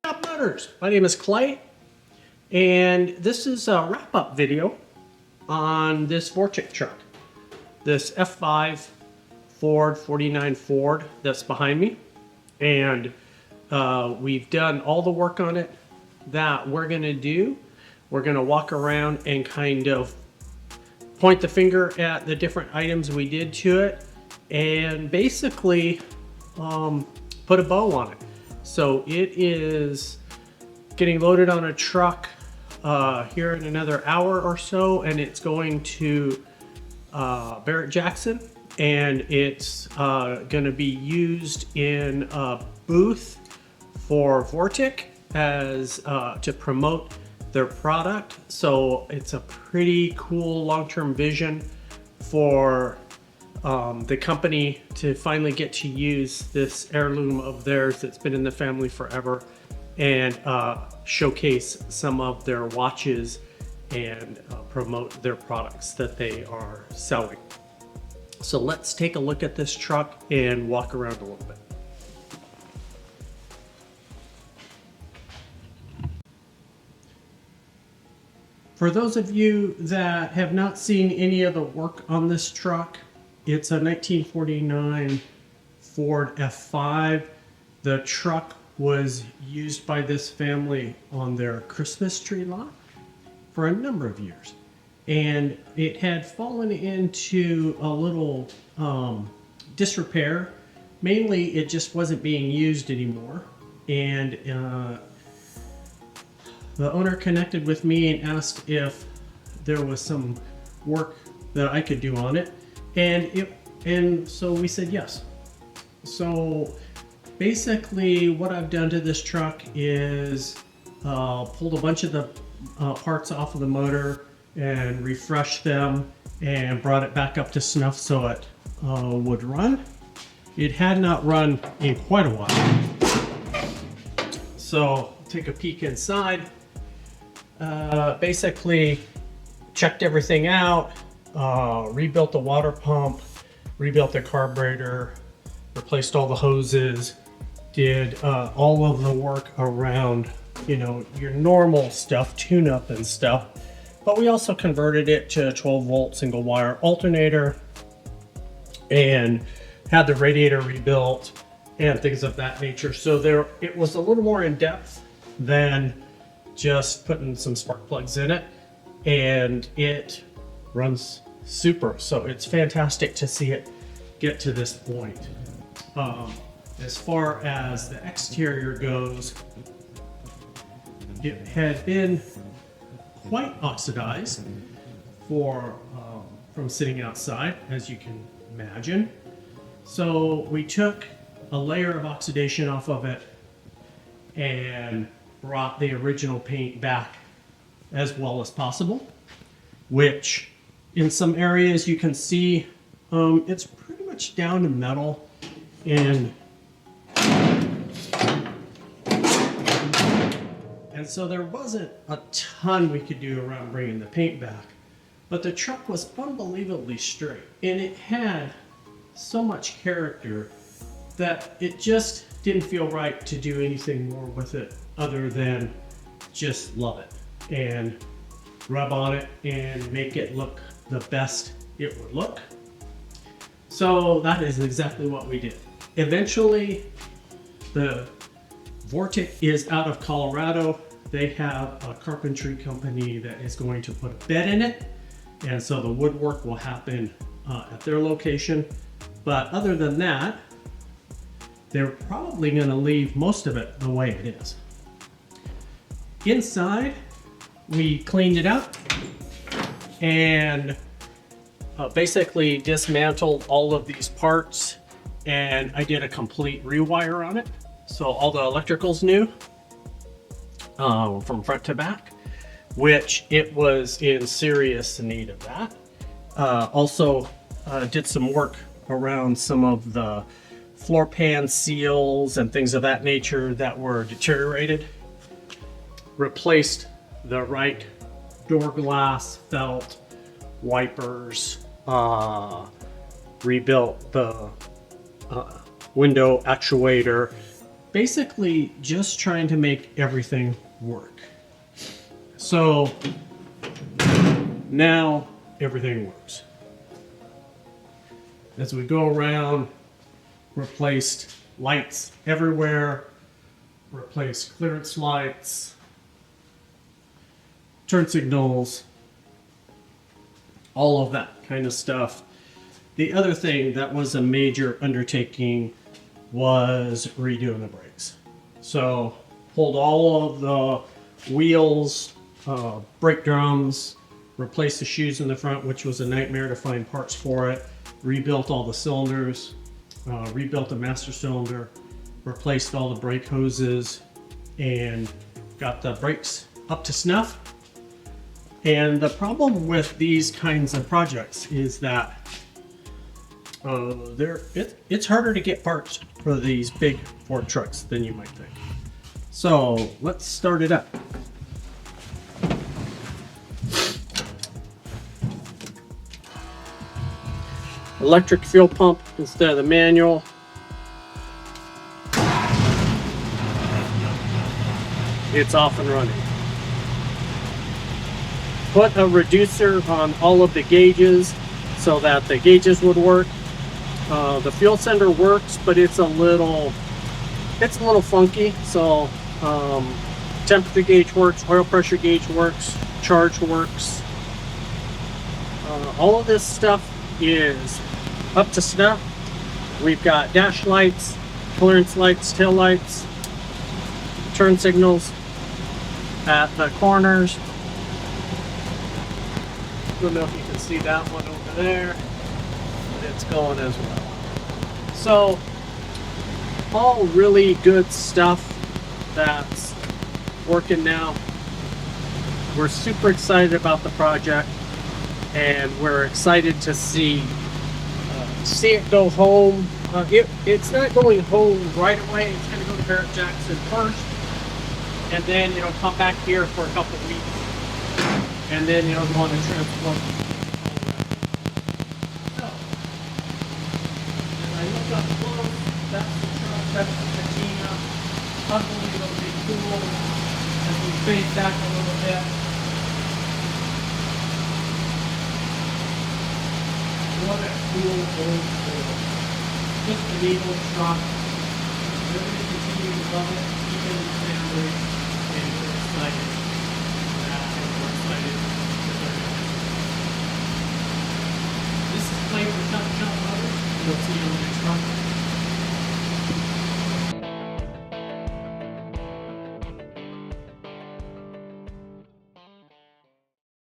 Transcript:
Up Motors. My name is Clay, and this is a wrap-up video on this Vortic truck, this F5 Ford 49 Ford that's behind me, and we've done all the work on it that we're gonna do. We're gonna walk around and kind of point the finger at the different items we did to it, and basically put a bow on it. So it is getting loaded on a truck here in another hour or so, and it's going to Barrett-Jackson, and it's going to be used in a booth for Vortic as to promote their product. So it's a pretty cool long-term vision for the company to finally get to use this heirloom of theirs that's been in the family forever, and showcase some of their watches and promote their products that they are selling. So let's take a look at this truck and walk around a little bit. For those of you that have not seen any of the work on this truck, it's a 1949 Ford F5. The truck was used by this family on their Christmas tree lot for a number of years. And it had fallen into a little disrepair. Mainly, it just wasn't being used anymore. And the owner connected with me and asked if there was some work that I could do on it. And so we said yes. So basically what I've done to this truck is pulled a bunch of the parts off of the motor and refreshed them and brought it back up to snuff so it would run. It had not run in quite a while. So take a peek inside. Basically checked everything out, rebuilt the water pump, rebuilt the carburetor, replaced all the hoses, did all of the work around, you know, your normal stuff, tune-up and stuff. But we also converted it to a 12-volt single wire alternator and had the radiator rebuilt and things of that nature. So it was a little more in depth than just putting some spark plugs in it, and it runs super. So it's fantastic to see it get to this point. As far as the exterior goes, it had been quite oxidized from sitting outside, as you can imagine. So we took a layer of oxidation off of it and brought the original paint back as well as possible, which in some areas you can see it's pretty much down to metal, and so there wasn't a ton we could do around bringing the paint back, but the truck was unbelievably straight, and it had so much character that it just didn't feel right to do anything more with it other than just love it and rub on it and make it look the best it would look. So that is exactly what we did. Eventually, the Vortic is out of Colorado. They have a carpentry company that is going to put a bed in it, and so the woodwork will happen at their location. But other than that, they're probably going to leave most of it the way it is. Inside, we cleaned it up and basically dismantled all of these parts, and I did a complete rewire on it. So all the electrical's new from front to back, which it was in serious need of that. Also did some work around some of the floor pan seals and things of that nature that were deteriorated. Replaced the right door glass, felt, wipers, rebuilt the window actuator, basically just trying to make everything work. So now everything works. As we go around, replaced lights everywhere, replaced clearance lights, turn signals, all of that kind of stuff. The other thing that was a major undertaking was redoing the brakes. So pulled all of the wheels, brake drums, replaced the shoes in the front, which was a nightmare to find parts for it, rebuilt all the cylinders, rebuilt the master cylinder, replaced all the brake hoses, and got the brakes up to snuff. And the problem with these kinds of projects is that it's harder to get parts for these big Ford trucks than you might think. So let's start it up. Electric fuel pump instead of the manual. It's off and running. Put a reducer on all of the gauges so that the gauges would work. The fuel sender works, but it's a little funky. So temperature gauge works, oil pressure gauge works, charge works. All of this stuff is up to snuff. We've got dash lights, clearance lights, tail lights, turn signals at the corners. I don't know if you can see that one over there, but it's going as well. So all really good stuff that's working now. We're super excited about the project, and we're excited to see it go home. It's not going home right away. It's going to go to Barrett Jackson first, and then come back here for a couple of weeks, and then go on a transport. So, as I look up close, that's the truck, that's the patina. Hopefully it'll be cool as we fade back a little bit. What a cool old Ford. Just a neat old truck. Really continue to love it.